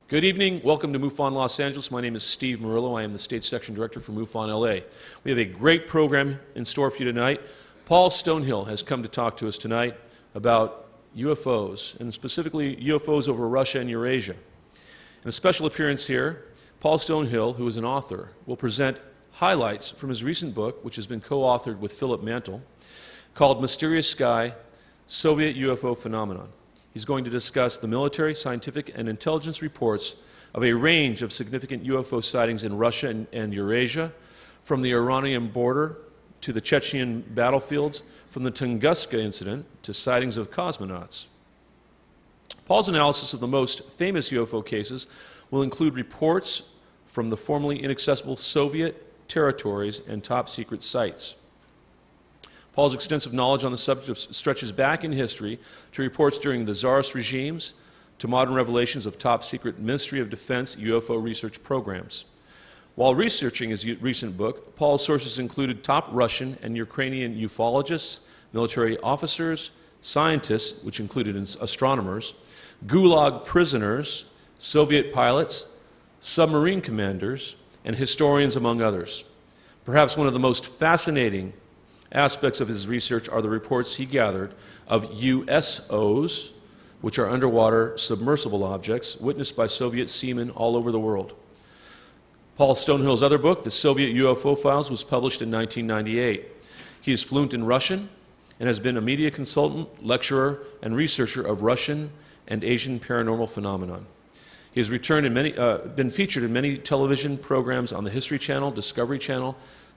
Good evening. Welcome to MUFON Los Angeles. My name is Steve Murillo. I am the State Section Director for MUFON LA. We have a great program in store for you tonight. Paul Stonehill has come to talk to us tonight about UFOs, and specifically UFOs over Russia and Eurasia. In a special appearance here, Paul Stonehill, who is an author, will present highlights from his recent book, which has been co-authored with Philip Mantle, called Mysterious Sky, Soviet UFO Phenomenon. He's going to discuss the military, scientific, and intelligence reports of a range of significant UFO sightings in Russia and Eurasia, from the Iranian border to the Chechen battlefields, from the Tunguska incident to sightings of cosmonauts. Paul's analysis of the most famous UFO cases will include reports from the formerly inaccessible Soviet territories and top-secret sites. Paul's extensive knowledge on the subject stretches back in history to reports during the Tsarist regimes, to modern revelations of top-secret Ministry of Defense UFO research programs. While researching his recent book, Paul's sources included top Russian and Ukrainian ufologists, military officers, scientists, which included astronomers, Gulag prisoners, Soviet pilots, submarine commanders, and historians, among others. Perhaps one of the most fascinating aspects of his research are the reports he gathered of USOs, which are underwater submersible objects witnessed by Soviet seamen all over the world. Paul Stonehill's other book, The Soviet UFO Files, was published in 1998. He is fluent in Russian and has been a media consultant, lecturer, and researcher of Russian and Asian paranormal phenomenon. He has been featured in many television programs on the History Channel, Discovery Channel,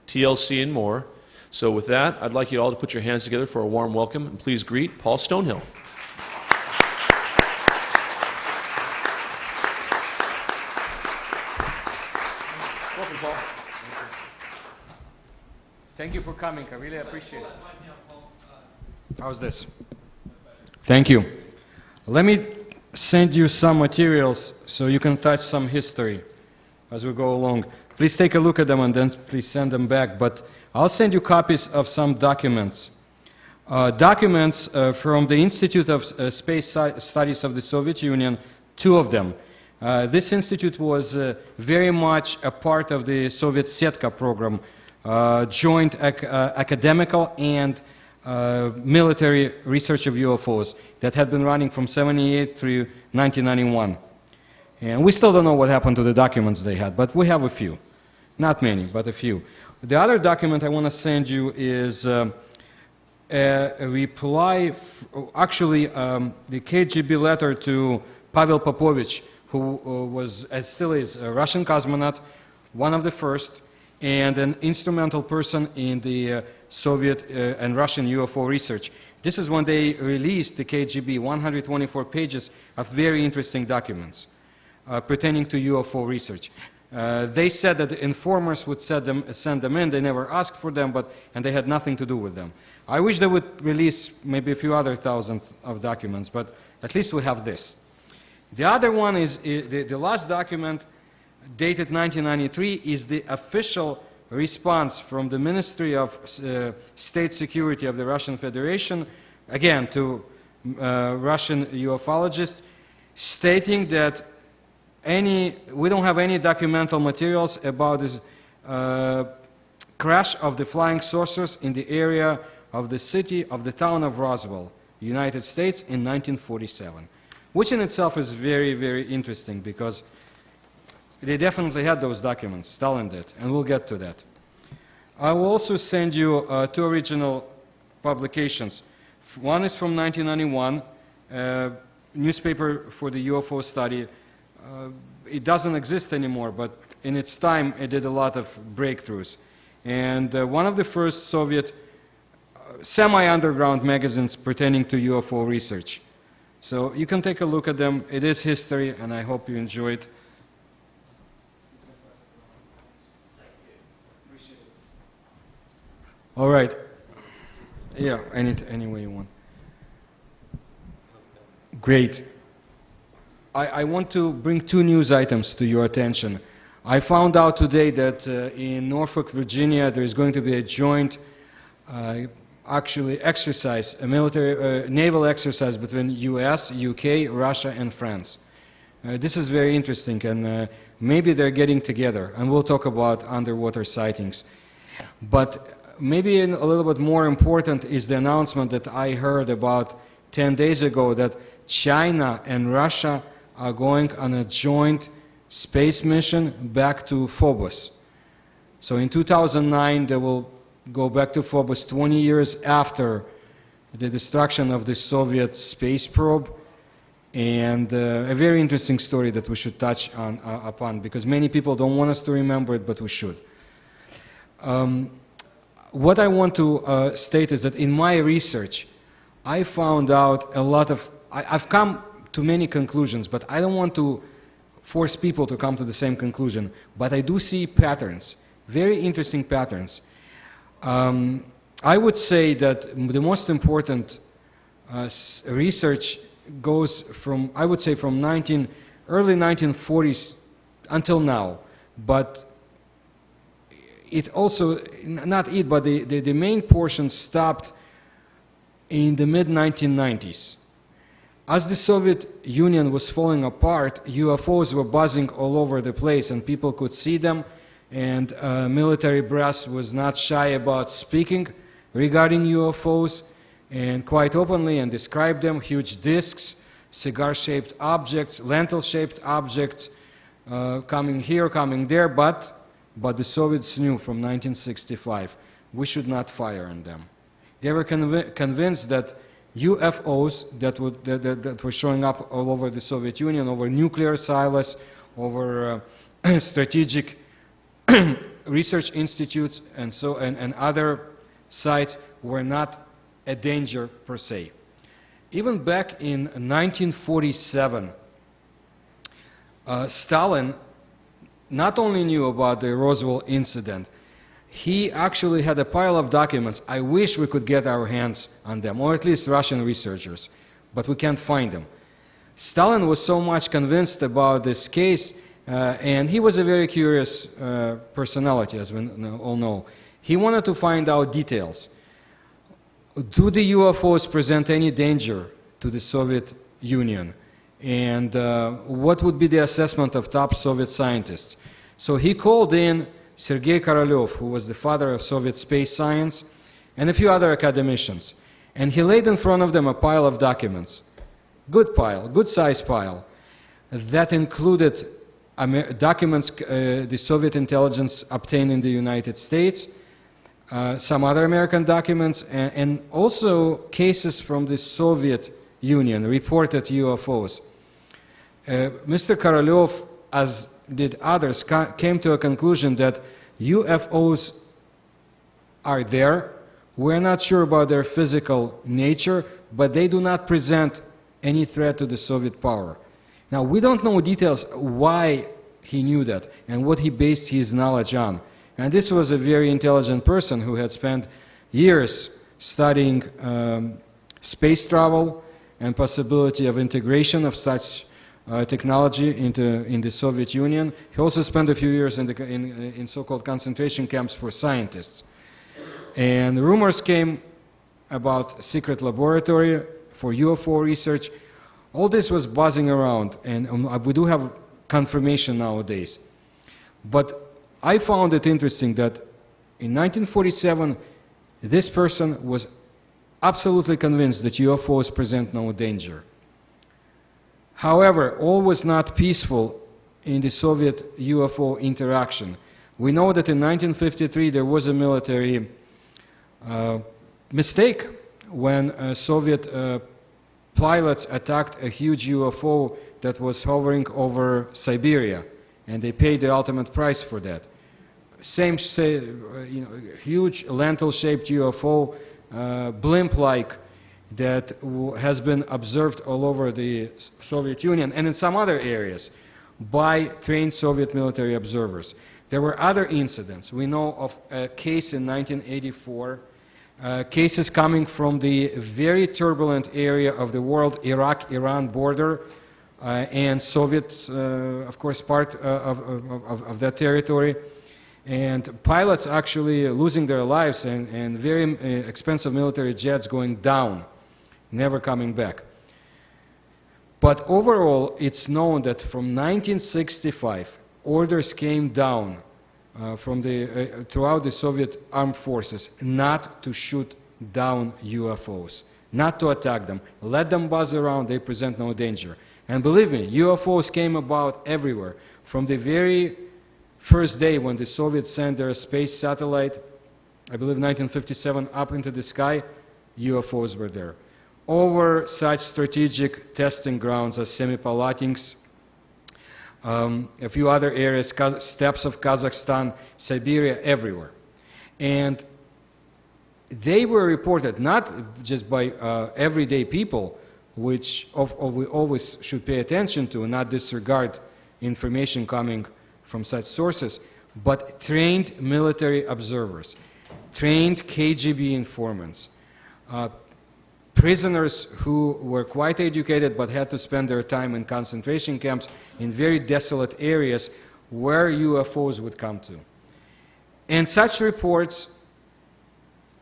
TLC, and more. So with that, I'd like you all to put your hands together for a warm welcome, and please greet Paul Stonehill. Welcome, Paul. Thank you for coming. I really appreciate it. How's this? Thank you. Let me send you some materials so you can touch some history as we go along. Please take a look at them and then please send them back. But I'll send you copies of some documents. Documents from the Institute of Space Studies of the Soviet Union, two of them. This institute was very much a part of the Soviet setka program, joint academical and military research of UFOs that had been running from 1978 through 1991. And we still don't know what happened to the documents they had, but we have a few. Not many, but a few. The other document I want to send you is a reply, actually the KGB letter to Pavel Popovich, who was, still is, a Russian cosmonaut, one of the first, and an instrumental person in the Soviet and Russian UFO research. This is when they released the KGB, 124 pages of very interesting documents pertaining to UFO research. They said that the informers would send them in. They never asked for them, and they had nothing to do with them. I wish they would release maybe a few other thousand of documents, but at least we have this. The other one is, the last document, dated 1993, is the official response from the Ministry of State Security of the Russian Federation, again to Russian ufologists, stating that we don't have any documental materials about this crash of the flying saucers in the area of the town of Roswell, United States, in 1947, which in itself is very, very interesting because they definitely had those documents. Stalin did, and we'll get to that. I will also send you two original publications. One is from 1991, newspaper for the UFO study. It doesn't exist anymore, but in its time it did a lot of breakthroughs. And one of the first Soviet semi-underground magazines pertaining to UFO research. So you can take a look at them. It is history, and I hope you enjoy it. All right. Yeah, any way you want. Great. I want to bring two news items to your attention. I found out today that in Norfolk, Virginia, there is going to be a joint exercise, a military naval exercise between US, UK, Russia, and France. This is very interesting, and maybe they're getting together, and we'll talk about underwater sightings. But maybe a little bit more important is the announcement that I heard about 10 days ago that China and Russia are going on a joint space mission back to Phobos. So in 2009, they will go back to Phobos 20 years after the destruction of the Soviet space probe. And a very interesting story that we should touch upon, because many people don't want us to remember it, but we should. What I want to state is that in my research, I found out a lot of... I've come to many conclusions, but I don't want to force people to come to the same conclusion. But I do see patterns, very interesting patterns. I would say that the most important research goes from, I would say, from early 1940s until now. But it also, not it, but the main portion stopped in the mid-1990s. As the Soviet Union was falling apart, UFOs were buzzing all over the place, and people could see them, and military brass was not shy about speaking regarding UFOs, and quite openly, and described them: huge discs, cigar-shaped objects, lentil-shaped objects, coming here, coming there, but the Soviets knew from 1965 we should not fire on them. They were convinced that UFOs that were showing up all over the Soviet Union, over nuclear silos, over strategic research institutes, and other sites, were not a danger per se. Even back in 1947, Stalin not only knew about the Roswell incident, he actually had a pile of documents. I wish we could get our hands on them, or at least Russian researchers, but we can't find them. Stalin was so much convinced about this case, and he was a very curious personality, as we all know. He wanted to find out details. Do the UFOs present any danger to the Soviet Union? And what would be the assessment of top Soviet scientists? So he called in Sergei Korolev, who was the father of Soviet space science, and a few other academicians. And he laid in front of them a pile of documents, good pile, good size pile, that included documents the Soviet intelligence obtained in the United States, some other American documents, and also cases from the Soviet Union, reported UFOs. Mr. Korolev, as did others, came to a conclusion that UFOs are there. We're not sure about their physical nature, but they do not present any threat to the Soviet power. Now, we don't know details why he knew that and what he based his knowledge on. And this was a very intelligent person who had spent years studying space travel and possibility of integration of such technology in the Soviet Union. He also spent a few years in so-called concentration camps for scientists. And rumors came about secret laboratory for UFO research. All this was buzzing around, and we do have confirmation nowadays. But I found it interesting that in 1947, this person was absolutely convinced that UFOs present no danger. However, all was not peaceful in the Soviet UFO interaction. We know that in 1953 there was a military mistake when Soviet pilots attacked a huge UFO that was hovering over Siberia, and they paid the ultimate price for that. Same, huge lentil-shaped UFO, blimp-like, that has been observed all over the Soviet Union and in some other areas by trained Soviet military observers. There were other incidents. We know of a case in 1984, cases coming from the very turbulent area of the world, Iraq-Iran border, and Soviet, of course, part of that territory. And pilots actually losing their lives, and very expensive military jets going down, never coming back. But overall, it's known that from 1965, orders came down throughout the Soviet armed forces not to shoot down UFOs, not to attack them. Let them buzz around, they present no danger. And believe me, UFOs came about everywhere. From the very first day when the Soviets sent their space satellite, I believe 1957, up into the sky, UFOs were there. Over such strategic testing grounds as Semipalatinsk, a few other areas, steppes of Kazakhstan, Siberia, everywhere. And they were reported not just by everyday people, which we always should pay attention to and not disregard information coming from such sources, but trained military observers, trained KGB informants, prisoners who were quite educated but had to spend their time in concentration camps in very desolate areas where UFOs would come to. And such reports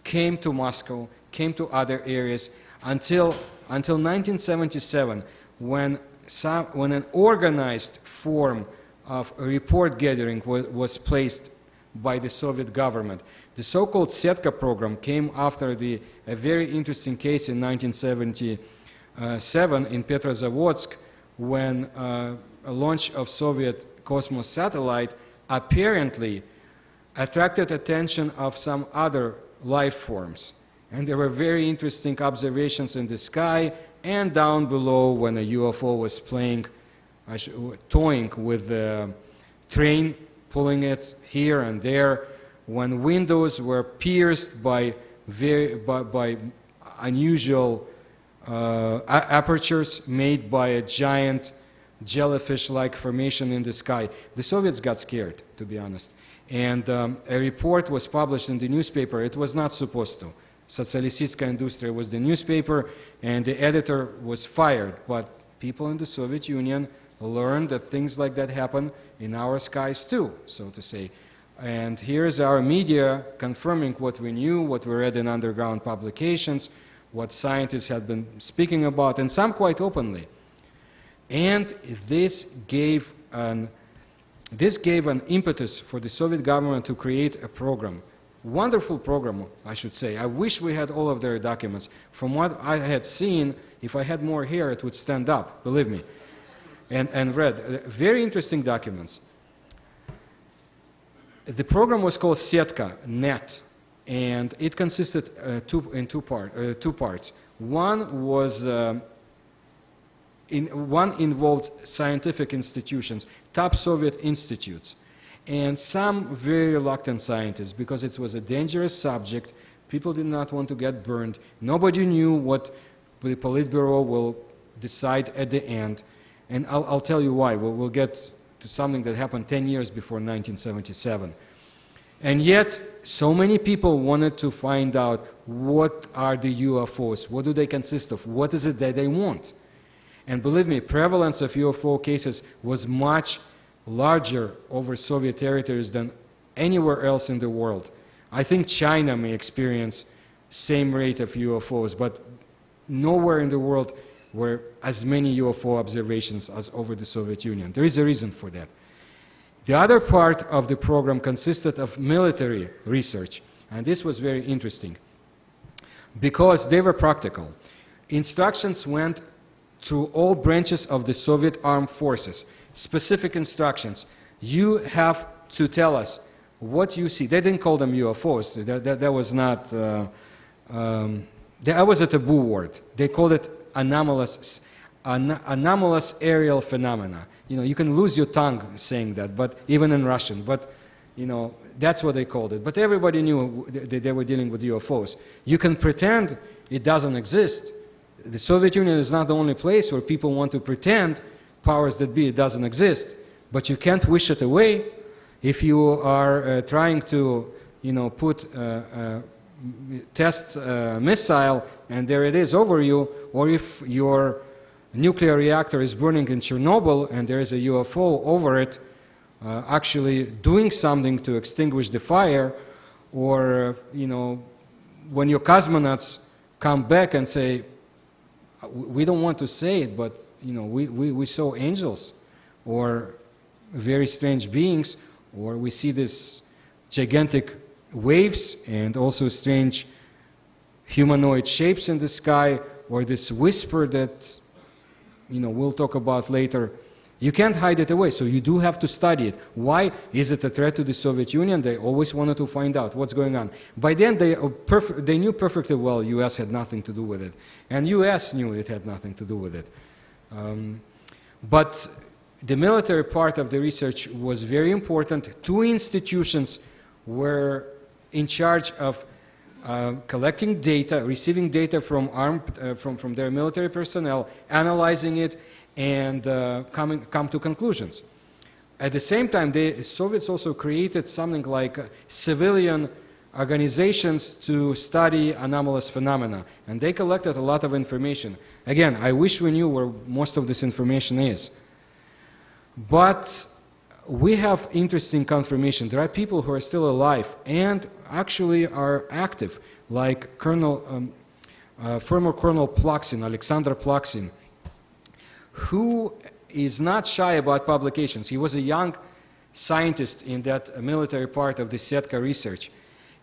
came to Moscow, came to other areas until 1977, when an organized form of report gathering was placed by the Soviet government. The so-called setka program came after a very interesting case in 1977 in Petrozavodsk, when a launch of Soviet Cosmos satellite apparently attracted attention of some other life forms. And there were very interesting observations in the sky and down below when a UFO was toying with the train, pulling it here and there, when windows were pierced by unusual apertures made by a giant jellyfish-like formation in the sky. The Soviets got scared, to be honest. And a report was published in the newspaper. It was not supposed to. Socialistическая Industria was the newspaper, and the editor was fired. But people in the Soviet Union learned that things like that happen in our skies too, so to say. And here's our media confirming what we knew, what we read in underground publications, what scientists had been speaking about, and some quite openly. And this gave an impetus for the Soviet government to create a program. Wonderful program, I should say. I wish we had all of their documents. From what I had seen, if I had more hair, it would stand up, believe me, and read. Very interesting documents. The program was called setka, net, and it consisted in two parts. One involved scientific institutions, top Soviet institutes, and some very reluctant scientists, because it was a dangerous subject. People did not want to get burned. Nobody knew what the Politburo will decide at the end. And I'll tell you why. We'll get to something that happened 10 years before 1977. And yet, so many people wanted to find out, what are the UFOs? What do they consist of? What is it that they want? And believe me, prevalence of UFO cases was much larger over Soviet territories than anywhere else in the world. I think China may experience same rate of UFOs, but nowhere in the world were as many UFO observations as over the Soviet Union. There is a reason for that. The other part of the program consisted of military research, and this was very interesting because they were practical. Instructions went to all branches of the Soviet armed forces. Specific instructions. You have to tell us what you see. They didn't call them UFOs. That was not. That was a taboo word. They called it anomalous aerial phenomena. You know, you can lose your tongue saying that, but even in Russian. But you know, that's what they called it. But everybody knew that they were dealing with UFOs. You can pretend it doesn't exist. The Soviet Union is not the only place where people want to pretend, powers that be, it doesn't exist. But you can't wish it away. If you are trying to, you know, test a missile and there it is over you, or if your nuclear reactor is burning in Chernobyl and there is a UFO over it, actually doing something to extinguish the fire, or, you know, when your cosmonauts come back and say, we don't want to say it, but we saw angels or very strange beings, or we see these gigantic waves and also strange humanoid shapes in the sky, or this whisper that we'll talk about later. You can't hide it away, so you do have to study it. Why? Is it a threat to the Soviet Union? They always wanted to find out what's going on. By then, they knew perfectly well U.S. had nothing to do with it, and U.S. knew it had nothing to do with it. But the military part of the research was very important. Two institutions were in charge of collecting data, receiving data from from their military personnel, analyzing it, and come to conclusions. At the same time, the Soviets also created something like civilian organizations to study anomalous phenomena, and they collected a lot of information. Again, I wish we knew where most of this information is. But we have interesting confirmation. There are people who are still alive and actually are active, like former Colonel Plaksin, Alexander Plaksin, who is not shy about publications. He was a young scientist in that military part of the setka research,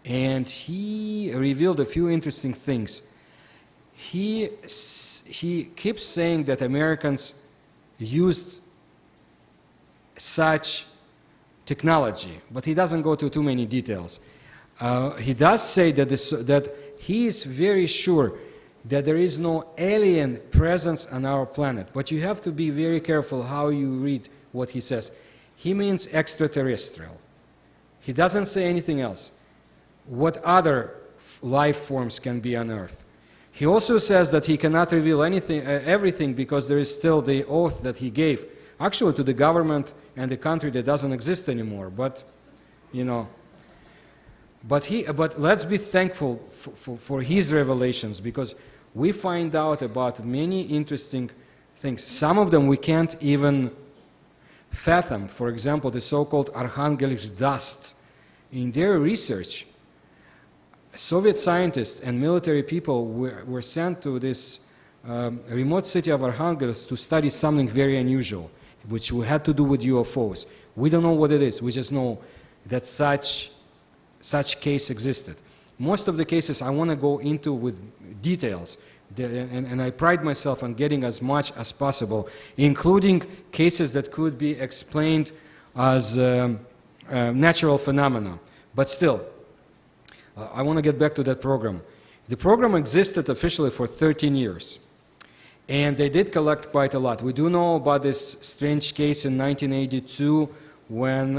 and he revealed a few interesting things. He keeps saying that Americans used such technology, but he doesn't go to too many details. He does say that he is very sure that there is no alien presence on our planet, but you have to be very careful how you read what he says. He means extraterrestrial. He doesn't say anything else. What other life forms can be on Earth? He also says that he cannot reveal everything because there is still the oath that he gave, actually to the government and the country that doesn't exist anymore. But but let's be thankful for his revelations, because we find out about many interesting things. Some of them we can't even fathom. For example, the so-called Arkhangelsk dust. In their research, Soviet scientists and military people were sent to this remote city of Arkhangelsk to study something very unusual, which had to do with UFOs. We don't know what it is. We just know that such case existed. Most of the cases I want to go into with details, and I pride myself on getting as much as possible, including cases that could be explained as natural phenomena. But still, I want to get back to that program. The program existed officially for 13 years, and they did collect quite a lot. We do know about this strange case in 1982 when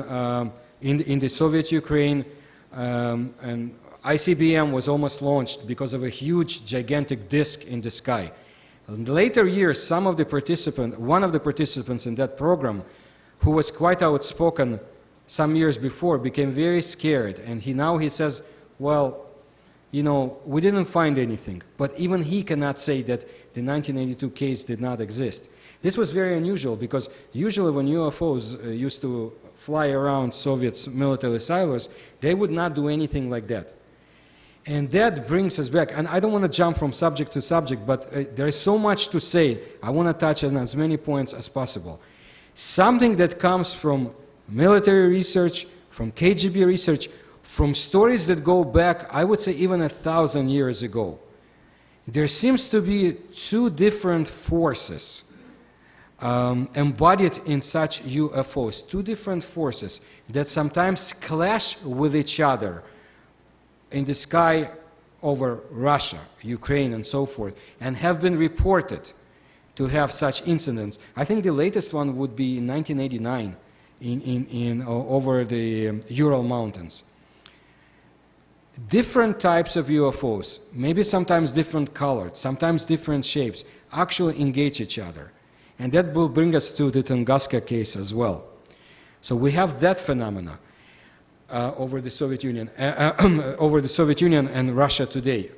in the Soviet Ukraine, and ICBM was almost launched because of a huge, gigantic disk in the sky. In the later years, one of the participants in that program, who was quite outspoken some years before, became very scared, and now he says, well, we didn't find anything. But even he cannot say that the 1982 case did not exist. This was very unusual, because usually when UFOs used to fly around Soviet military silos, they would not do anything like that. And that brings us back, and I don't want to jump from subject to subject, but there is so much to say. I want to touch on as many points as possible. Something that comes from military research, from KGB research, from stories that go back, I would say even 1,000 years ago. There seems to be two different forces embodied in such UFOs, two different forces that sometimes clash with each other in the sky over Russia, Ukraine, and so forth, and have been reported to have such incidents. I think the latest one would be in 1989 over the Ural Mountains. Different types of UFOs, maybe sometimes different colored, sometimes different shapes, actually engage each other. And that will bring us to the Tunguska case as well. So we have that phenomena over the Soviet Union, and Russia today.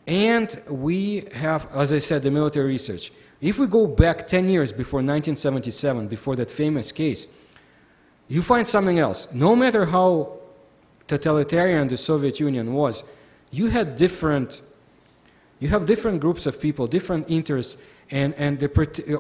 And we have, as I said, the military research. If we go back 10 years before 1977, before that famous case, you find something else. No matter how totalitarian the Soviet Union was, you had different You have different groups of people, different interests, and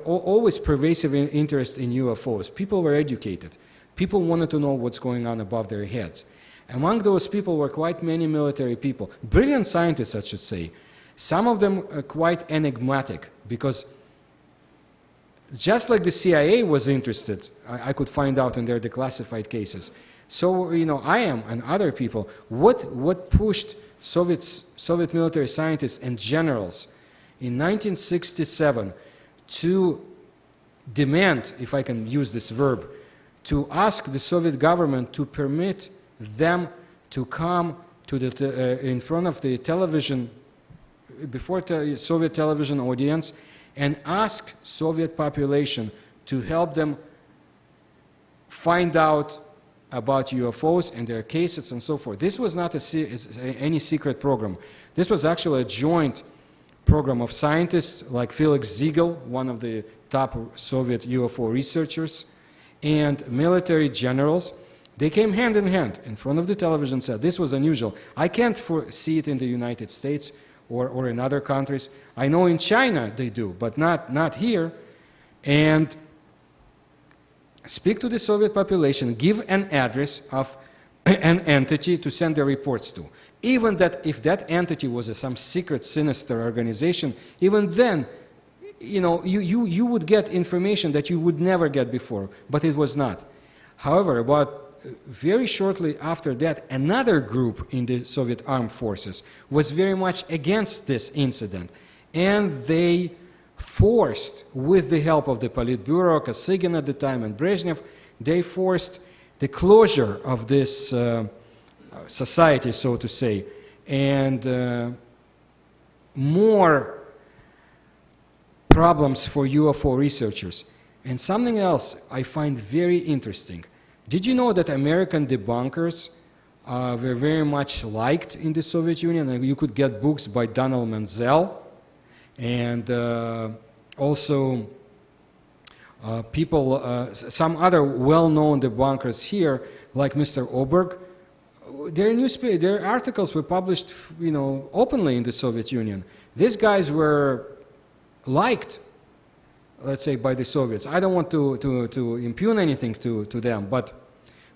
always pervasive interest in UFOs. People were educated. People wanted to know what's going on above their heads. Among those people were quite many military people, brilliant scientists, I should say. Some of them quite enigmatic, because just like the CIA was interested, I could find out in their declassified cases. So, I am, and other people, what pushed Soviet military scientists and generals in 1967 to demand, if I can use this verb, to ask the Soviet government to permit them to come to in front of the television, before Soviet television audience, and ask Soviet population to help them find out about UFOs and their cases and so forth. This was not any secret program. This was actually a joint program of scientists like Felix Ziegel, one of the top Soviet UFO researchers, and military generals. They came hand in hand in front of the television and said, this was unusual. I can't foresee it in the United States or in other countries. I know in China they do, but not here. And speak to the Soviet population, give an address of an entity to send their reports to. Even that, if that entity was some secret, sinister organization, even then, you would get information that you would never get before, but it was not. However, very shortly after that, another group in the Soviet armed forces was very much against this incident, and they forced, with the help of the Politburo, Kosygin at the time, and Brezhnev, they forced the closure of this society, so to say, and more problems for UFO researchers. And something else I find very interesting. Did you know that American debunkers were very much liked in the Soviet Union? And you could get books by Donald Menzel, and also some other well-known debunkers here, like Mr. Oberg. Their articles were published, openly in the Soviet Union. These guys were liked, let's say, by the Soviets. I don't want to impugn anything to them, but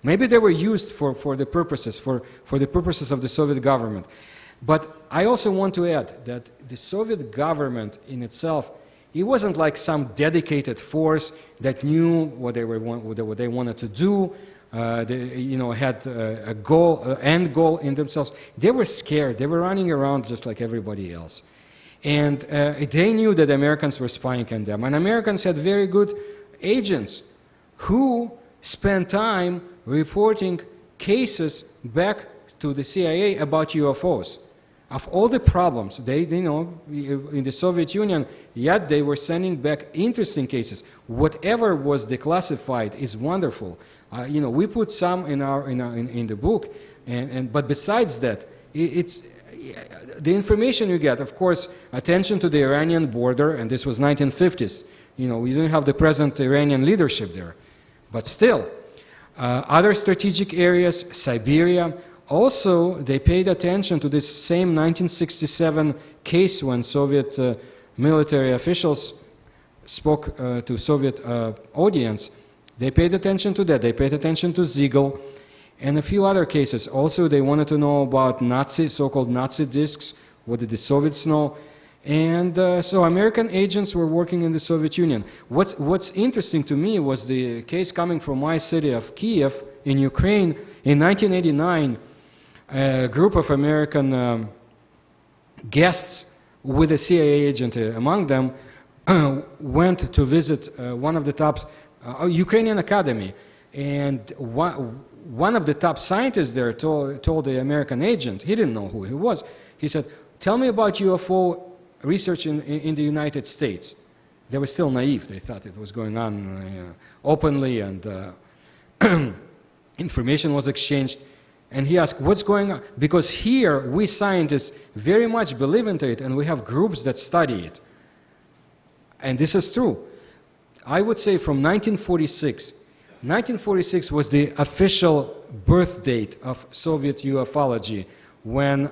maybe they were used for the purposes of the Soviet government. But I also want to add that the Soviet government in itself, it wasn't like some dedicated force that knew what they wanted to do. They, had a goal, end goal in themselves. They were scared. They were running around just like everybody else. And they knew that Americans were spying on them. And Americans had very good agents who spent time reporting cases back to the CIA about UFOs. Of all the problems, in the Soviet Union, yet they were sending back interesting cases. Whatever was declassified is wonderful. We put some in the book, but besides that, it's the information you get. Of course, attention to the Iranian border, and this was 1950s. We didn't have the present Iranian leadership there, but still, other strategic areas, Siberia. Also, they paid attention to this same 1967 case when Soviet military officials spoke to Soviet audience. They paid attention to that. They paid attention to Ziegel and a few other cases. Also, they wanted to know about so-called Nazi discs. What did the Soviets know? And so American agents were working in the Soviet Union. What's interesting to me was the case coming from my city of Kiev in Ukraine. In 1989, a group of American guests with a CIA agent among them went to visit one of the top Ukrainian academy, and one of the top scientists there told the American agent, he didn't know who he was, he said, tell me about UFO research in the United States. They were still naive. They thought it was going on openly, and information was exchanged. And he asked, what's going on? Because here, we scientists very much believe into it, and we have groups that study it. And this is true. I would say from 1946. 1946 was the official birth date of Soviet ufology, when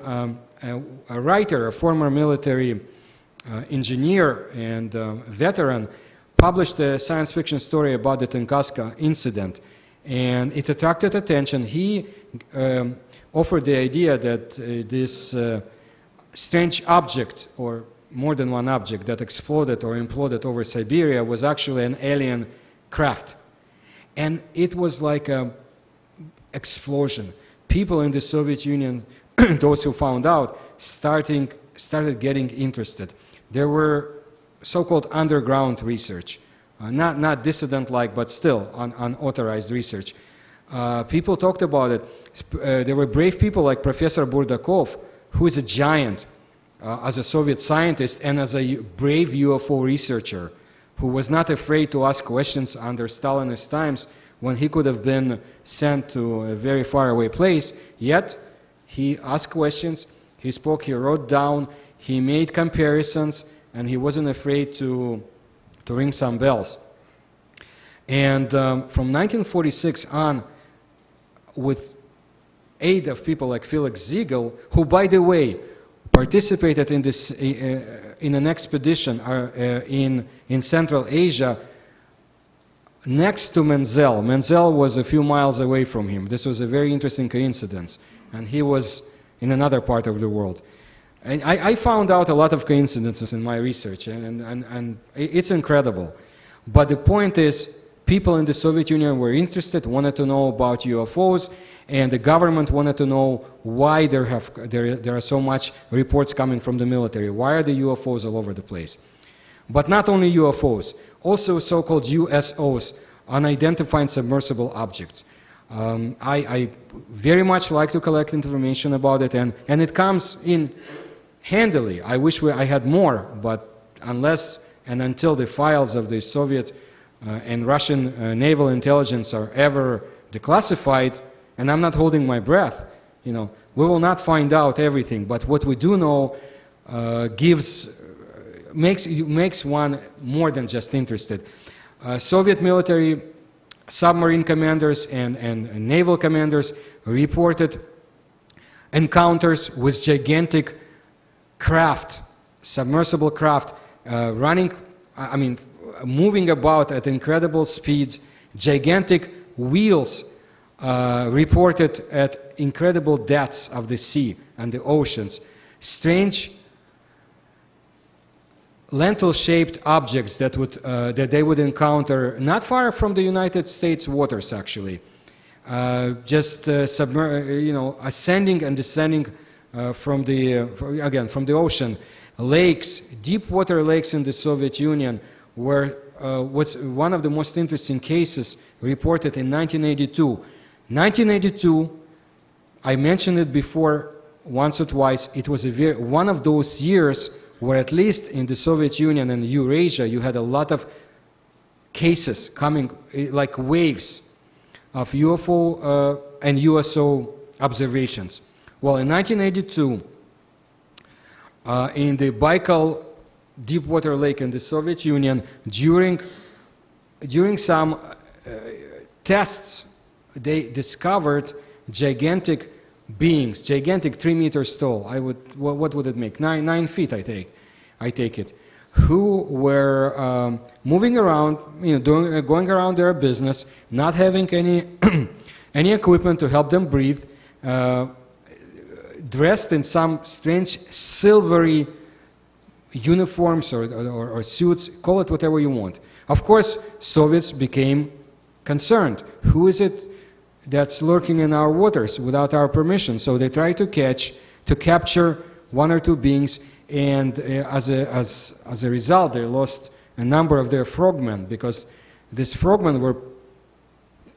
a writer, a former military engineer and veteran, published a science fiction story about the Tunguska incident, and it attracted attention. He offered the idea that this strange object, or more than one object, that exploded or imploded over Siberia was actually an alien craft. And it was like an explosion. People in the Soviet Union, those who found out, started getting interested. There were so-called underground research, not dissident-like, but still unauthorized research. People talked about it. There were brave people like Professor Burdakov, who is a giant as a Soviet scientist and as a brave UFO researcher, who was not afraid to ask questions under Stalinist times when he could have been sent to a very faraway place. Yet, he asked questions, he spoke, he wrote down, he made comparisons, and he wasn't afraid to ring some bells. And from 1946 on, with aid of people like Felix Ziegel, who, by the way, participated in this in an expedition in Central Asia next to Menzel. Menzel was a few miles away from him. This was a very interesting coincidence, and he was in another part of the world. And I found out a lot of coincidences in my research, and it's incredible. But the point is, people in the Soviet Union were interested, wanted to know about UFOs, and the government wanted to know why there are so much reports coming from the military. Why are the UFOs all over the place? But not only UFOs, also so-called USOs, unidentified submersible objects. I very much like to collect information about it, and it comes in handily. I wish I had more, but unless and until the files of the Soviet and Russian naval intelligence are ever declassified, and I'm not holding my breath, we will not find out everything. But what we do know makes one more than just interested. Soviet military submarine commanders and naval commanders reported encounters with gigantic craft, submersible craft, moving about at incredible speeds, gigantic wheels reported at incredible depths of the sea and the oceans, strange lentil-shaped objects that they would encounter not far from the United States waters, actually, ascending and descending from the ocean. Lakes, deep water lakes in the Soviet Union was one of the most interesting cases reported in 1982. 1982, I mentioned it before once or twice, it was one of those years where, at least in the Soviet Union and Eurasia, you had a lot of cases coming like waves of UFO and USO observations. Well, in 1982, in the Baikal deep water lake in the Soviet Union, during some tests, they discovered gigantic beings, gigantic 3 meters tall. What would it make? 9 feet, I take it, who were moving around, going around their business, not having any any equipment to help them breathe, dressed in some strange silvery uniforms or suits, call it whatever you want. Of course, Soviets became concerned. Who is it that's lurking in our waters without our permission? So they tried to capture 1 or 2 beings, and as a result, they lost a number of their frogmen, because these frogmen were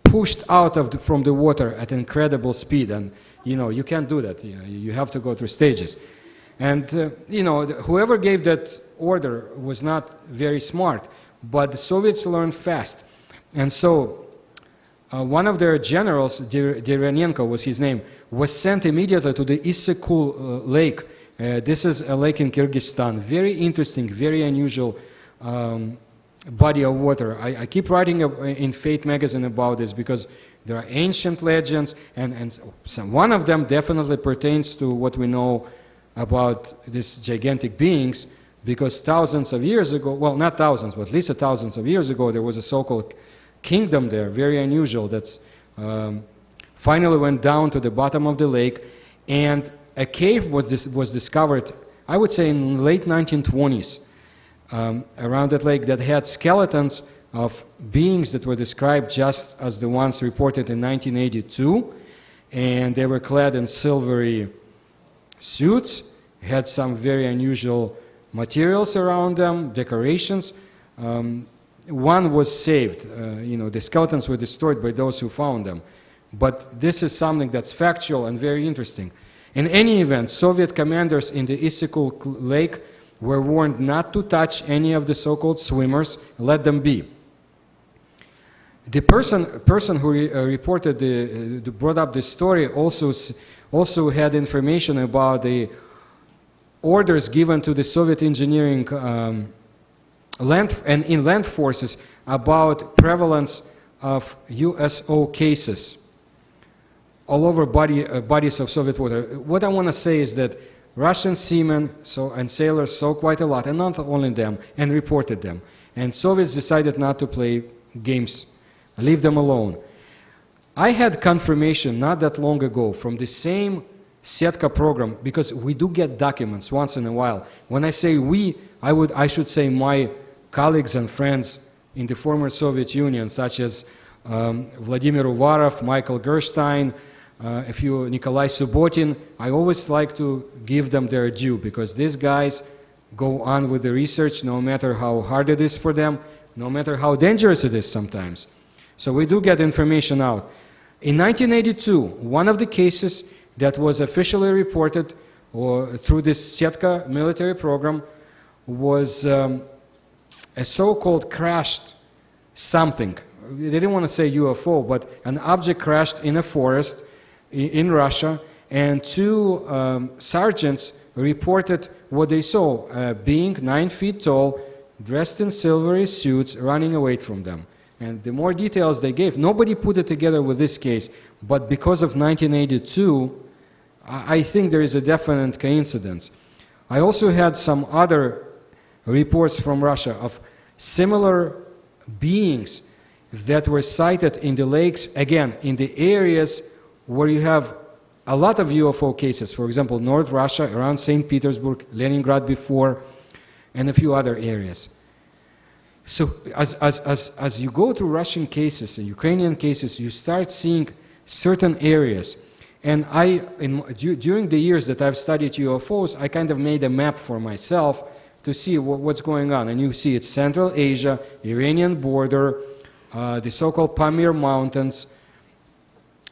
pushed out from the water at incredible speed, and you can't do that. You have to go through stages. And whoever gave that order was not very smart, but the Soviets learned fast. And so one of their generals, Derenenko was his name, was sent immediately to the Issyk-Kul lake. This is a lake in Kyrgyzstan. Very interesting, very unusual body of water. I keep writing in Fate magazine about this because there are ancient legends, and one of them definitely pertains to what we know about these gigantic beings, because thousands of years ago, well, not thousands, but at least thousands of years ago, there was a so-called kingdom there, very unusual, that's finally went down to the bottom of the lake, and a cave was discovered, I would say in late 1920s, around that lake, that had skeletons of beings that were described just as the ones reported in 1982, and they were clad in silvery suits, had some very unusual materials around them, decorations. One was saved. The skeletons were destroyed by those who found them. But this is something that's factual and very interesting. In any event, Soviet commanders in the Issyk Lake were warned not to touch any of the so-called swimmers, let them be. The person who brought up this story also had information about the orders given to the Soviet engineering land and inland forces about prevalence of USO cases all over bodies of Soviet water. What I want to say is that Russian seamen and sailors saw quite a lot, and not only them, and reported them. And Soviets decided not to play games, leave them alone. I had confirmation not that long ago from the same setka program, because we do get documents once in a while. When I say we, I should say my colleagues and friends in the former Soviet Union, such as Vladimir Uvarov, Michael Gerstein, Nikolai Subbotin. I always like to give them their due, because these guys go on with the research no matter how hard it is for them, no matter how dangerous it is sometimes. So we do get information out. In 1982, one of the cases that was officially reported through this setka military program was a so-called crashed something. They didn't want to say UFO, but an object crashed in a forest in Russia, and two sergeants reported what they saw, a being 9 feet tall, dressed in silvery suits, running away from them. And the more details they gave, nobody put it together with this case, but because of 1982, I think there is a definite coincidence. I also had some other reports from Russia of similar beings that were sighted in the lakes, again, in the areas where you have a lot of UFO cases. For example, North Russia, around St. Petersburg, Leningrad before, and a few other areas. So as you go through Russian cases and Ukrainian cases, you start seeing certain areas. And during the years that I've studied UFOs, I kind of made a map for myself to see what's going on. And you see it's Central Asia, Iranian border, the so-called Pamir Mountains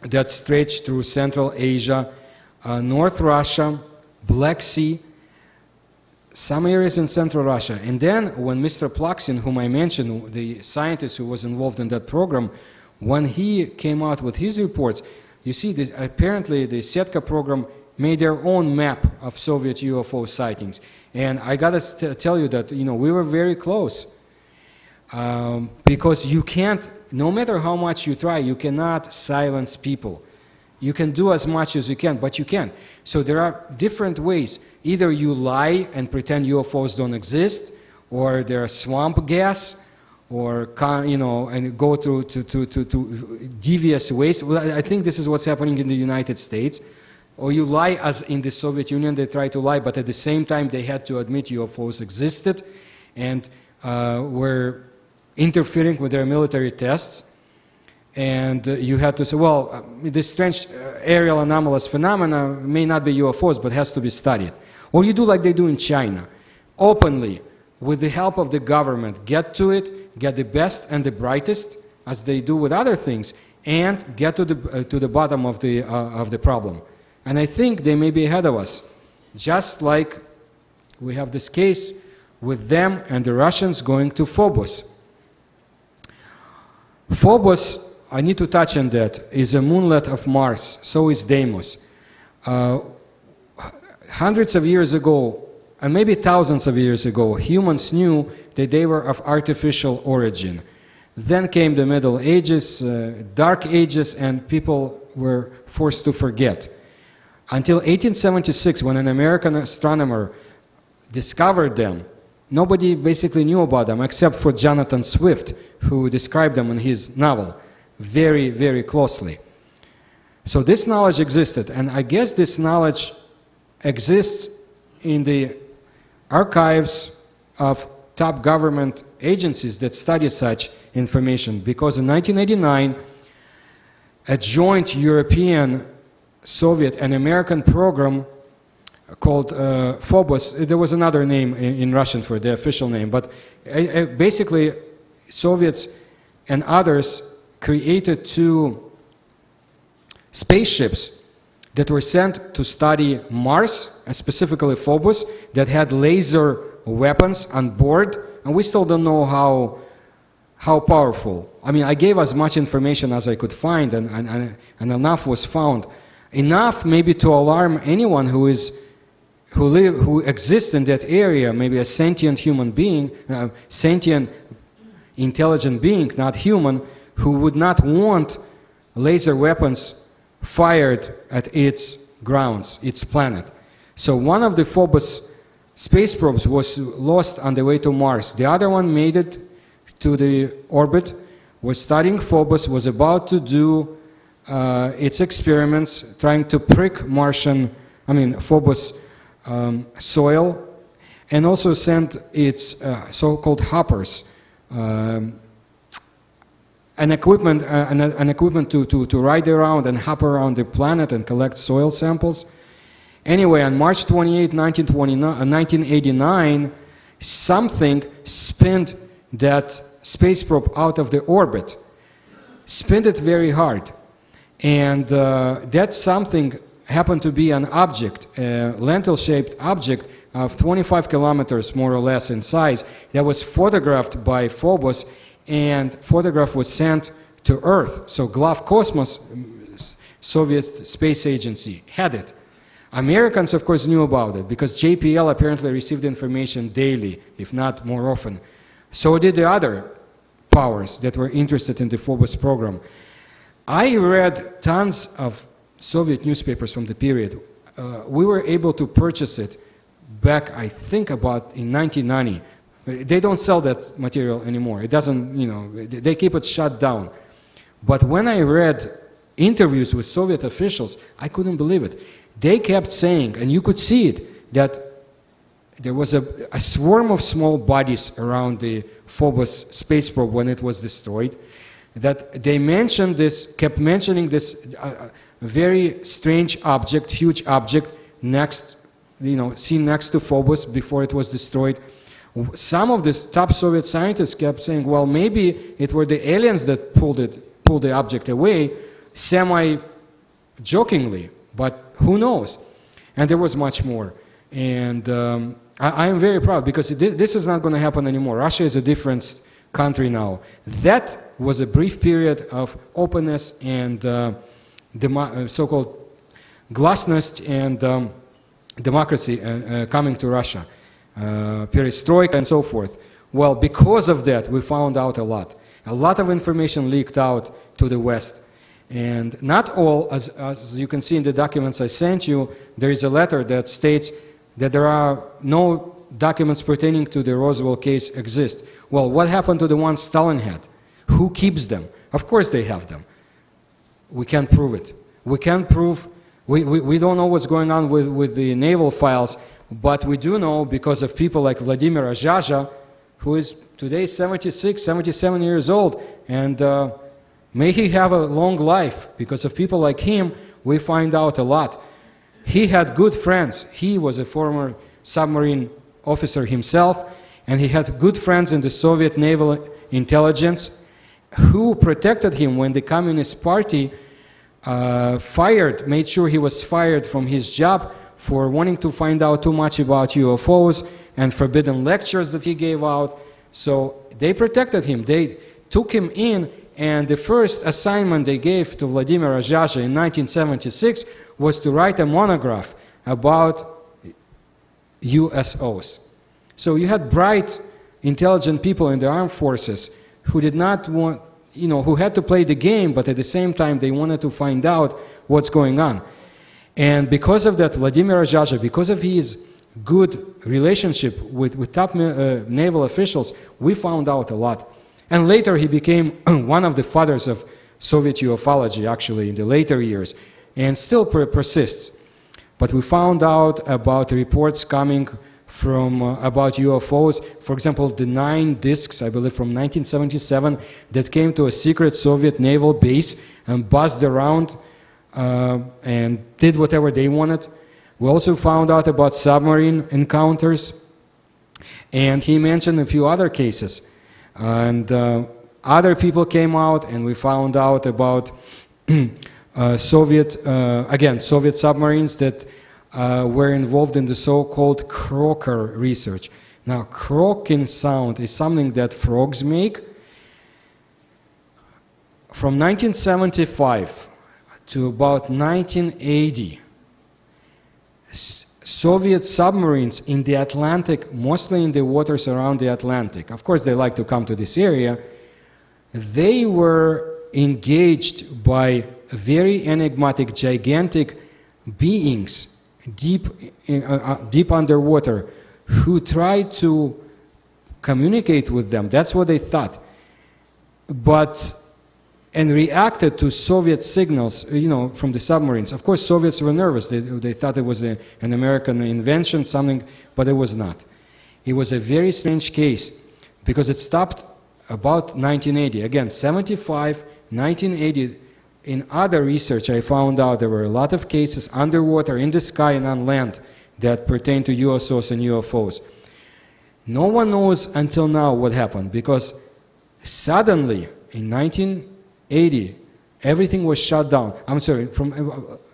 that stretch through Central Asia, North Russia, Black Sea, some areas in Central Russia. And then when Mr. Plaksin, whom I mentioned, the scientist who was involved in that program, when he came out with his reports, you see, apparently the setka program made their own map of Soviet UFO sightings. And I got to tell you that, we were very close. Because you can't, no matter how much you try, you cannot silence people. You can do as much as you can, but you can't. So there are different ways. Either you lie and pretend UFOs don't exist, or they're swamp gas, or and go to devious ways. Well, I think this is what's happening in the United States. Or you lie, as in the Soviet Union, they try to lie, but at the same time they had to admit UFOs existed and were interfering with their military tests. And you had to say, well, this strange aerial anomalous phenomena may not be UFOs, but has to be studied. Or you do like they do in China, openly, with the help of the government, get to it, get the best and the brightest, as they do with other things, and get to the bottom of the problem. And I think they may be ahead of us, just like we have this case with them and the Russians going to Phobos. Phobos, I need to touch on that, is a moonlet of Mars, so is Deimos. Hundreds of years ago, and maybe thousands of years ago, humans knew that they were of artificial origin. Then came the Middle Ages, Dark Ages, and people were forced to forget. Until 1876, when an American astronomer discovered them, nobody basically knew about them except for Jonathan Swift, who described them in his novel very, very closely. So this knowledge existed, and I guess this knowledge exists in the archives of top government agencies that study such information, because in 1989, a joint European, Soviet, and American program called Phobos, there was another name in Russian for the official name, but basically Soviets and others created 2 spaceships that were sent to study Mars, specifically Phobos, that had laser weapons on board, and we still don't know how powerful. I mean, I gave as much information as I could find, and enough was found. Enough maybe to alarm anyone who exists in that area, maybe a sentient human being, sentient intelligent being, not human, who would not want laser weapons fired at its grounds, its planet. So one of the Phobos space probes was lost on the way to Mars. The other one made it to the orbit, was studying Phobos, was about to do its experiments, trying to prick Phobos soil, and also sent its so-called hoppers, an equipment to ride around and hop around the planet and collect soil samples. Anyway, on March 28, 1989, something spinned that space probe out of the orbit, spinned it very hard. And that something happened to be an object, a lentil-shaped object of 25 kilometers more or less in size, that was photographed by Phobos, and photograph was sent to Earth. So Globkosmos, Soviet space agency, had it. Americans, of course, knew about it because JPL apparently received information daily, if not more often. So did the other powers that were interested in the Phobos program. I read tons of Soviet newspapers from the period. We were able to purchase it back, I think, about in 1990. They don't sell that material anymore. It doesn't, they keep it shut down. But when I read interviews with Soviet officials, I couldn't believe it. They kept saying, and you could see it, that there was a swarm of small bodies around the Phobos space probe when it was destroyed, that they mentioned this, kept mentioning this very strange object, huge object, seen next to Phobos before it was destroyed. Some of the top Soviet scientists kept saying, well, maybe it were the aliens that pulled the object away, semi-jokingly, but who knows? And there was much more. And I am very proud because this is not going to happen anymore. Russia is a different country now. That was a brief period of openness and so-called glasnost and democracy coming to Russia. Perestroika and so forth. Well, because of that, we found out a lot. A lot of information leaked out to the West. And not all, as you can see in the documents I sent you, there is a letter that states that there are no documents pertaining to the Roswell case exist. Well, what happened to the ones Stalin had? Who keeps them? Of course they have them. We can't prove it. We can't prove, we don't know what's going on with the naval files, but we do know because of people like Vladimir Azhaja, who is today 76, 77 years old, and may he have a long life. Because of people like him, we find out a lot. He had good friends. He was a former submarine officer himself, and he had good friends in the Soviet naval intelligence who protected him when the Communist Party made sure he was fired from his job for wanting to find out too much about UFOs and forbidden lectures that he gave out. So they protected him. They took him in, and the first assignment they gave to Vladimir Azhaja in 1976 was to write a monograph about USOs. So you had bright, intelligent people in the armed forces who did not want, who had to play the game, but at the same time they wanted to find out what's going on. And because of that, Vladimir Azhaja, because of his good relationship with top naval officials, we found out a lot. And later he became one of the fathers of Soviet ufology, actually, in the later years, and still persists. But we found out about reports coming from about UFOs. For example, the 9 discs, I believe, from 1977 that came to a secret Soviet naval base and buzzed around and did whatever they wanted. We also found out about submarine encounters, and he mentioned a few other cases. And other people came out, and we found out about Soviet submarines that were involved in the so-called croaker research. Now, croaking sound is something that frogs make. From 1975 to about 1980, Soviet submarines in the Atlantic, mostly in the waters around the Atlantic, of course they like to come to this area, they were engaged by very enigmatic, gigantic beings deep underwater who tried to communicate with them. That's what they thought. And reacted to Soviet signals, from the submarines. Of course, Soviets were nervous. They thought it was an American invention, something, but it was not. It was a very strange case because it stopped about 1980. Again, 75, 1980. In other research, I found out there were a lot of cases underwater, in the sky, and on land that pertain to USOs and UFOs. No one knows until now what happened because suddenly in 1980, everything was shut down. I'm sorry, from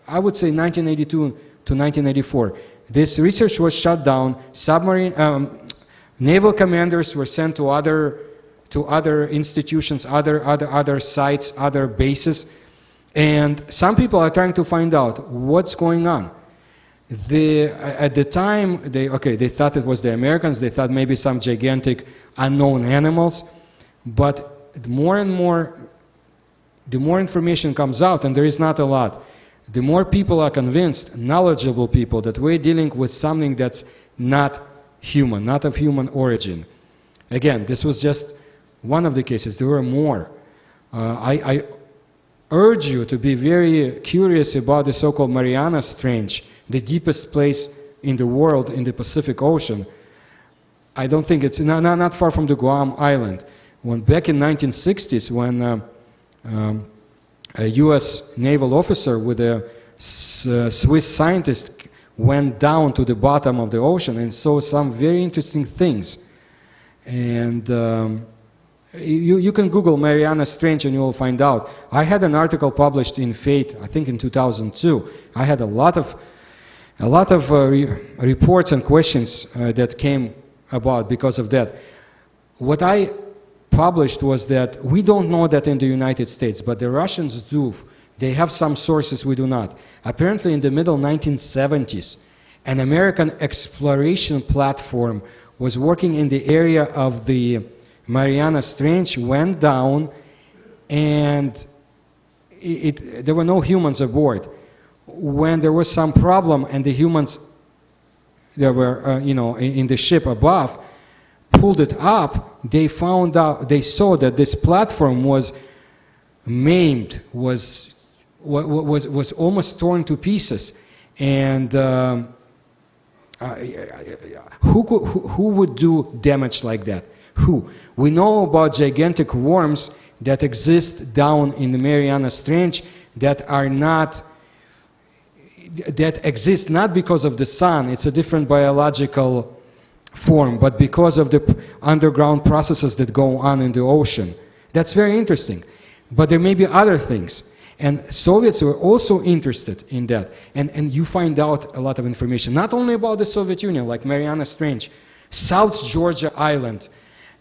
I would say 1982 to 1984. This research was shut down. Naval commanders were sent to other institutions, other sites, other bases. And some people are trying to find out what's going on. At the time, they thought it was the Americans. They thought maybe some gigantic unknown animals. But more and more, the more information comes out, and there is not a lot, the more people are convinced, knowledgeable people, that we're dealing with something that's not human, not of human origin. Again, this was just one of the cases. There were more. I urge you to be very curious about the so-called Mariana Trench, the deepest place in the world in the Pacific Ocean. I don't think it's not far from the Guam Island. Back in 1960s, when a U.S. naval officer with a Swiss scientist went down to the bottom of the ocean and saw some very interesting things. And you can Google Mariana Trench and you will find out. I had an article published in Fate, I think in 2002. I had a lot of reports and questions that came about because of that. What I published was that we don't know that in the United States, but the Russians do. They have some sources we do not. Apparently in the middle 1970s, an American exploration platform was working in the area of the Mariana Trench, went down, and there were no humans aboard. When there was some problem and the humans that were in the ship above pulled it up, they saw that this platform was maimed, was almost torn to pieces. And who would do damage like that? Who? We know about gigantic worms that exist down in the Mariana Trench that exist not because of the sun, it's a different biological form, but because of the underground processes that go on in the ocean. That's very interesting. But there may be other things. And Soviets were also interested in that. And you find out a lot of information, not only about the Soviet Union, like Mariana Trench, South Georgia Island,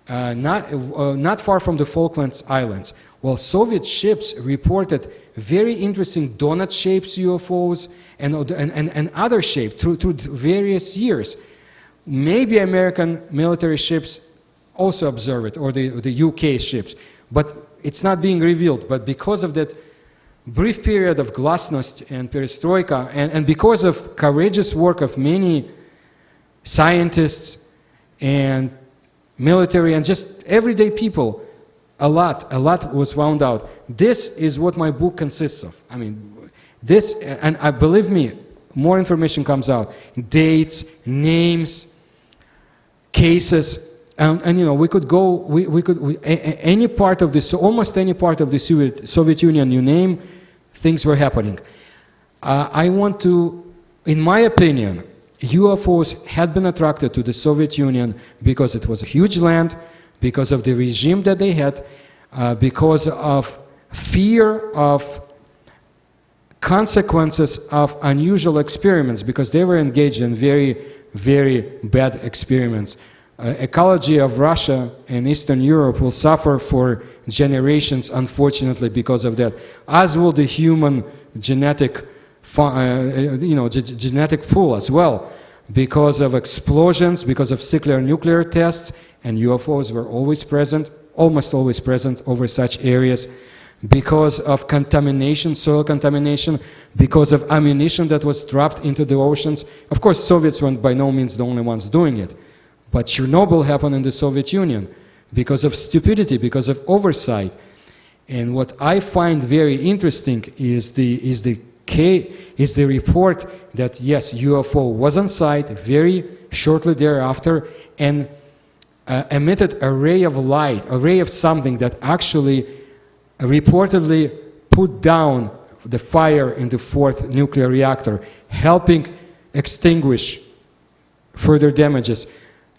not far from the Falklands Islands. Well, Soviet ships reported very interesting donut-shaped UFOs and other shapes through various years. Maybe American military ships also observe it, or the UK ships, but it's not being revealed. But because of that brief period of glasnost and perestroika, and because of courageous work of many scientists and military and just everyday people, a lot was found out. This is what my book consists of. I mean, this, and believe me, more information comes out. Dates, names, cases, and you know, we could go, any part of this, almost any part of the Soviet Union, you name, things were happening. I want to, in my opinion, UFOs had been attracted to the Soviet Union because it was a huge land, because of the regime that they had, because of fear of consequences of unusual experiments, because they were engaged in very, very bad experiments. Ecology of Russia and Eastern Europe will suffer for generations, unfortunately, because of that, as will the human genetic genetic pool as well, because of explosions, because of nuclear tests, and UFOs were always present, almost always present over such areas, because of contamination, soil contamination, because of ammunition that was dropped into the oceans. Of course, Soviets were by no means the only ones doing it, but Chernobyl happened in the Soviet Union because of stupidity, because of oversight. And what I find very interesting is the report that yes, UFO was on site very shortly thereafter and emitted a ray of light, a ray of something that actually reportedly put down the fire in the 4th nuclear reactor, helping extinguish further damages.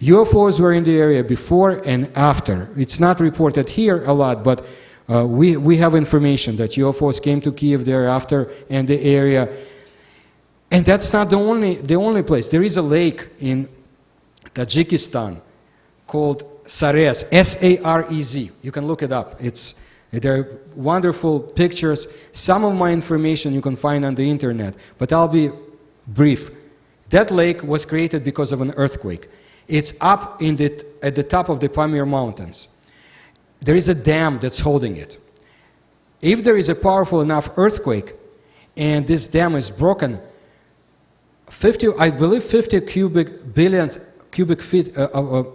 UFOs were in the area before and after. It's not reported here a lot, but we have information that UFOs came to Kiev thereafter and the area. And that's not the only place. There is a lake in Tajikistan called Sarez, S-A-R-E-Z. You can look it up. There are wonderful pictures. Some of my information you can find on the internet, but I'll be brief. That lake was created because of an earthquake. It's up at the top of the Pamir Mountains. There is a dam that's holding it. If there is a powerful enough earthquake and this dam is broken, I believe 50 billion cubic feet of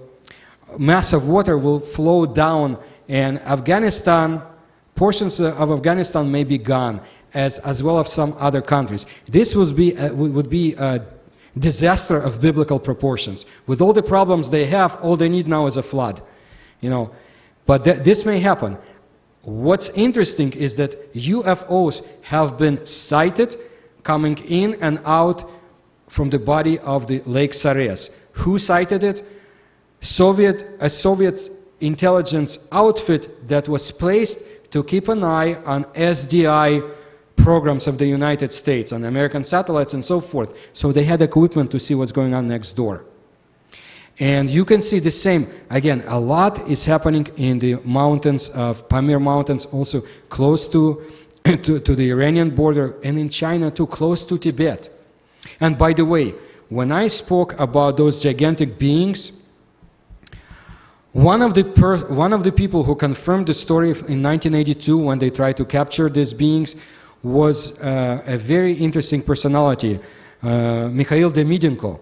mass of water will flow down, and Afghanistan, portions of Afghanistan may be gone, as well as some other countries. This would be a disaster of biblical proportions. With all the problems they have, all they need now is a flood, you know. But this may happen. What's interesting is that UFOs have been sighted coming in and out from the body of the Lake Sarez. Who sighted it? A Soviet intelligence outfit that was placed to keep an eye on SDI programs of the United States, on American satellites and so forth. So they had equipment to see what's going on next door. And you can see the same. Again, a lot is happening in the mountains of Pamir Mountains, also close to the Iranian border, and in China too, close to Tibet. And by the way, when I spoke about those gigantic beings, one of the people who confirmed the story in 1982 when they tried to capture these beings was a very interesting personality, Mikhail Demidenko.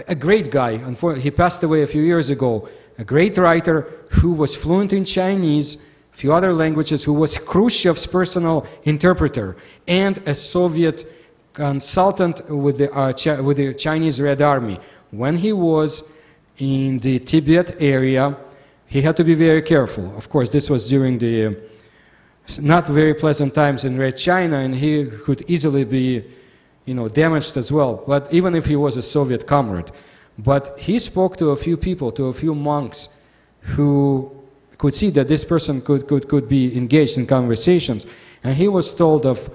A great guy. He passed away a few years ago. A great writer who was fluent in Chinese, a few other languages, who was Khrushchev's personal interpreter, and a Soviet consultant with the Chinese Red Army. When he was in the Tibet area, he had to be very careful. Of course, this was during the not very pleasant times in Red China, and he could easily be damaged as well, but even if he was a Soviet comrade. But he spoke to a few people, to a few monks who could see that this person could be engaged in conversations, and he was told of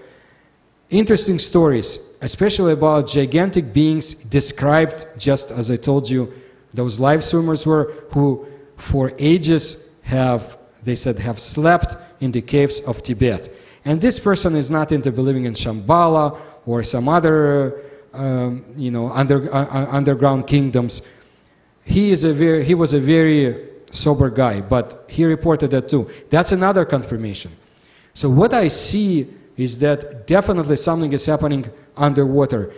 interesting stories, especially about gigantic beings described, just as I told you, those live swimmers were, who for ages have slept in the caves of Tibet. And this person is not into believing in Shambhala or some other, underground kingdoms. He was a very sober guy, but he reported that too. That's another confirmation. So what I see is that definitely something is happening underwater.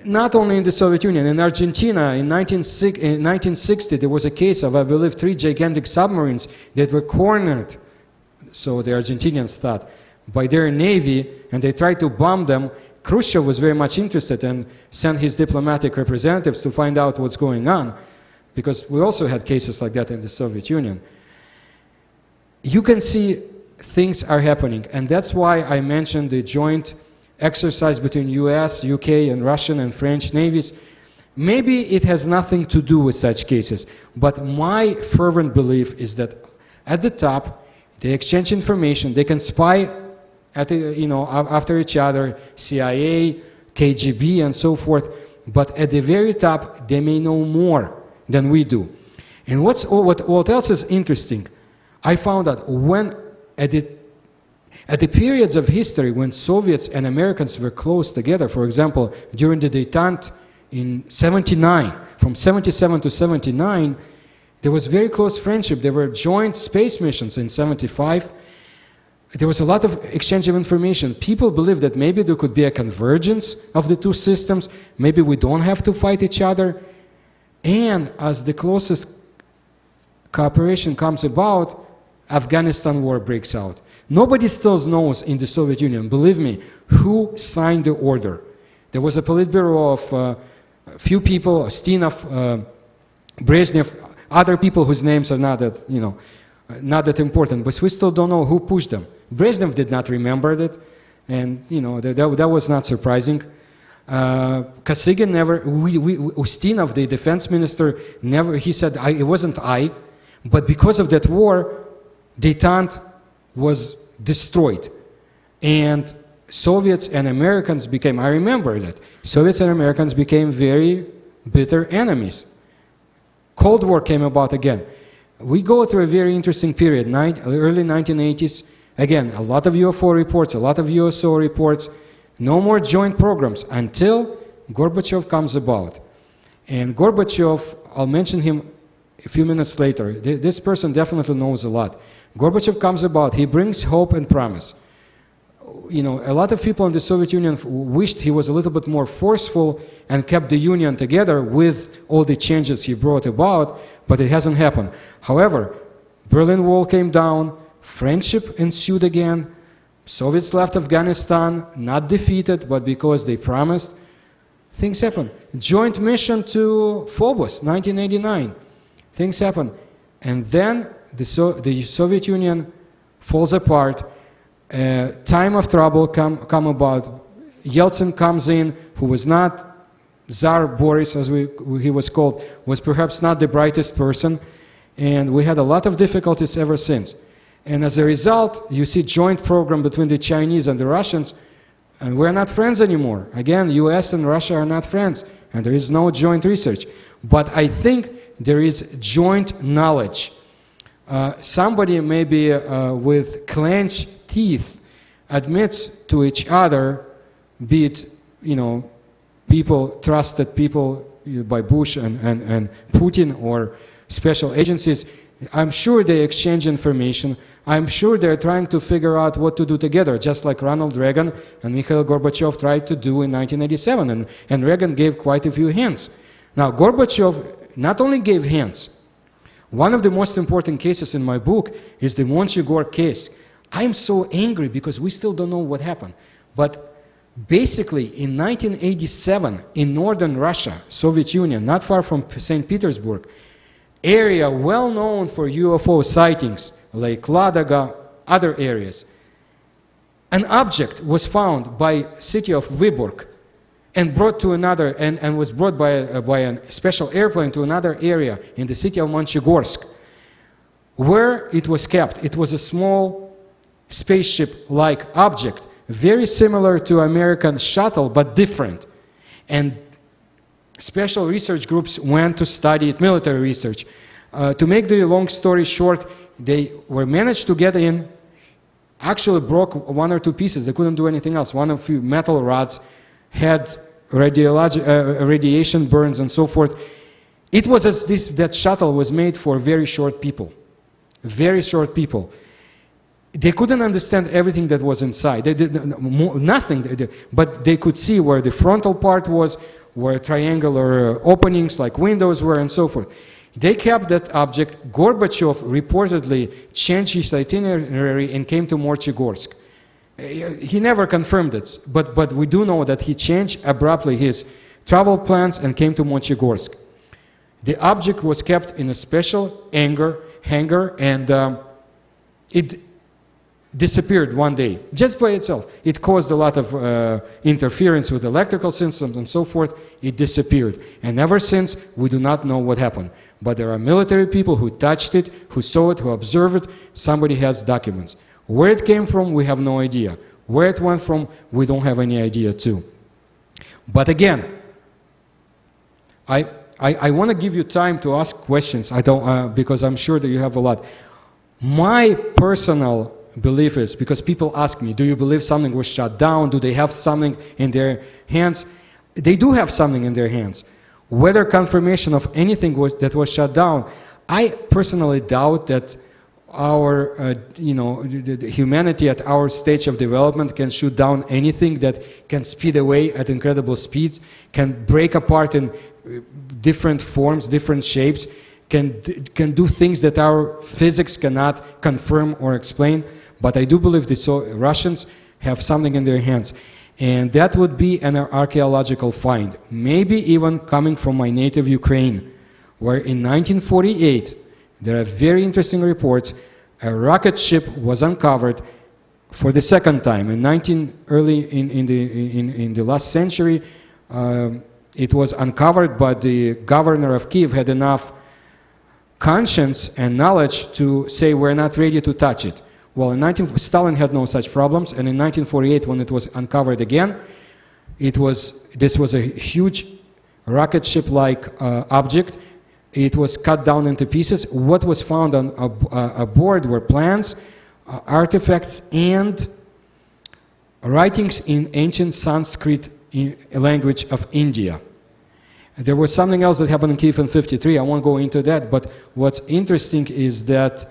Not only in the Soviet Union, in Argentina in 1960 there was a case of, I believe, 3 gigantic submarines that were cornered, so the Argentinians thought, by their navy, and they tried to bomb them. Khrushchev was very much interested and sent his diplomatic representatives to find out what's going on, because we also had cases like that in the Soviet Union. You can see things are happening, and that's why I mentioned the joint exercise between US, UK, and Russian and French navies. Maybe it has nothing to do with such cases, but my fervent belief is that at the top, they exchange information, they can spy at, after each other, CIA, KGB, and so forth, but at the very top, they may know more than we do. And what else is interesting, I found that when at the periods of history when Soviets and Americans were close together, for example, during the détente in 79, from 77 to 79, there was very close friendship. There were joint space missions in 75. There was a lot of exchange of information. People believed that maybe there could be a convergence of the two systems. Maybe we don't have to fight each other. And as the closest cooperation comes about, Afghanistan war breaks out. Nobody still knows in the Soviet Union, believe me, who signed the order. There was a Politburo of a few people, Ustinov, Brezhnev, other people whose names are not that, not that important, but we still don't know who pushed them. Brezhnev did not remember that, and that was not surprising. Kosygin never, Ustinov, the defense minister, never, he said, it wasn't I, but because of that war, détente was destroyed. And Soviets and Americans became, I remember that, Soviets and Americans became very bitter enemies. Cold War came about again. We go through a very interesting period, early 1980s. Again, a lot of UFO reports, a lot of USO reports. No more joint programs until Gorbachev comes about. And Gorbachev, I'll mention him a few minutes later. This person definitely knows a lot. Gorbachev comes about, he brings hope and promise. A lot of people in the Soviet Union wished he was a little bit more forceful and kept the Union together with all the changes he brought about, but it hasn't happened. However, Berlin Wall came down, friendship ensued again, Soviets left Afghanistan, not defeated, but because they promised, things happened. Joint mission to Phobos, 1989, things happened. And then the Soviet Union falls apart, time of trouble come about. Yeltsin comes in, who was not Tsar Boris, as he was called, was perhaps not the brightest person, and we had a lot of difficulties ever since. And as a result, you see joint program between the Chinese and the Russians, and we're not friends anymore. Again, US and Russia are not friends, and there is no joint research. But I think there is joint knowledge. Somebody maybe with clenched teeth admits to each other, be it, trusted people by Bush and Putin or special agencies, I'm sure they exchange information. I'm sure they're trying to figure out what to do together, just like Ronald Reagan and Mikhail Gorbachev tried to do in 1987, and Reagan gave quite a few hints. Now, Gorbachev not only gave hints. One of the most important cases in my book is the Monchegor case. I'm so angry because we still don't know what happened. But basically, in 1987, in northern Russia, Soviet Union, not far from St. Petersburg, area well known for UFO sightings, like Ladoga, other areas, an object was found by city of Vyborg and brought to another, and was brought by a special airplane to another area in the city of Monchegorsk, where it was kept. It was a small spaceship-like object, very similar to American shuttle, but different. And special research groups went to study it, military research. To make the long story short, they were managed to get in, actually broke one or two pieces. They couldn't do anything else. One of few metal rods had radiation burns and so forth. It was as that shuttle was made for very short people. Very short people. They couldn't understand everything that was inside. They did nothing, but they could see where the frontal part was, where triangular openings like windows were, and so forth. They kept that object. Gorbachev reportedly changed his itinerary and came to Morchegorsk. He never confirmed it, but we do know that he changed abruptly his travel plans and came to Morchegorsk. The object was kept in a special hangar and it disappeared one day, just by itself. It caused a lot of interference with electrical systems and so forth. It disappeared. And ever since, we do not know what happened. But there are military people who touched it, who saw it, who observed it. Somebody has documents. Where it came from, we have no idea. Where it went from, we don't have any idea too. But again, I want to give you time to ask questions. I don't, because I'm sure that you have a lot. My personal belief is, because people ask me, do you believe something was shut down? Do they have something in their hands? They do have something in their hands. Whether confirmation of anything that was shut down, I personally doubt that our, the humanity at our stage of development can shoot down anything that can speed away at incredible speeds, can break apart in different forms, different shapes, can do things that our physics cannot confirm or explain. But I do believe the Russians have something in their hands. And that would be an archaeological find, maybe even coming from my native Ukraine, where in 1948, there are very interesting reports, a rocket ship was uncovered for the second time. Early in the last century, it was uncovered, but the governor of Kiev had enough conscience and knowledge to say we're not ready to touch it. Well, Stalin had no such problems, and in 1948, when it was uncovered again, this was a huge rocket ship-like object. It was cut down into pieces. What was found on aboard were plans, artifacts, and writings in ancient Sanskrit language of India. There was something else that happened in Kiev in '53. I won't go into that, but what's interesting is that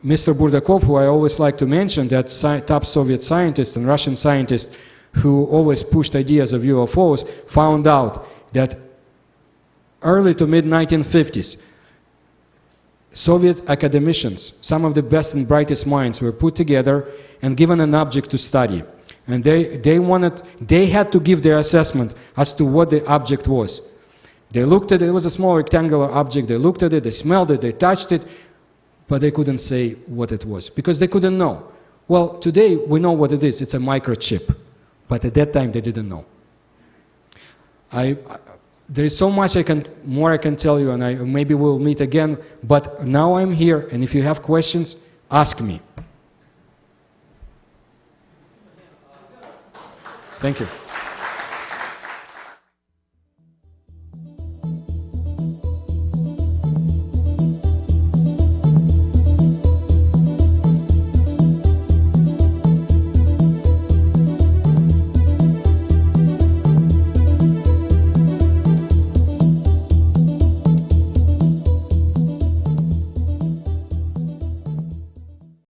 Mr. Burdakov, who I always like to mention, that top Soviet scientist and Russian scientist who always pushed ideas of UFOs, found out that early to mid-1950s, Soviet academicians, some of the best and brightest minds, were put together and given an object to study. And they had to give their assessment as to what the object was. They looked at it, it was a small rectangular object, they looked at it, they smelled it, they touched it, but they couldn't say what it was, because they couldn't know. Well, today we know what it is, it's a microchip, but at that time they didn't know. There is so much more I can tell you, and maybe we'll meet again, but now I'm here, and if you have questions, ask me. Thank you.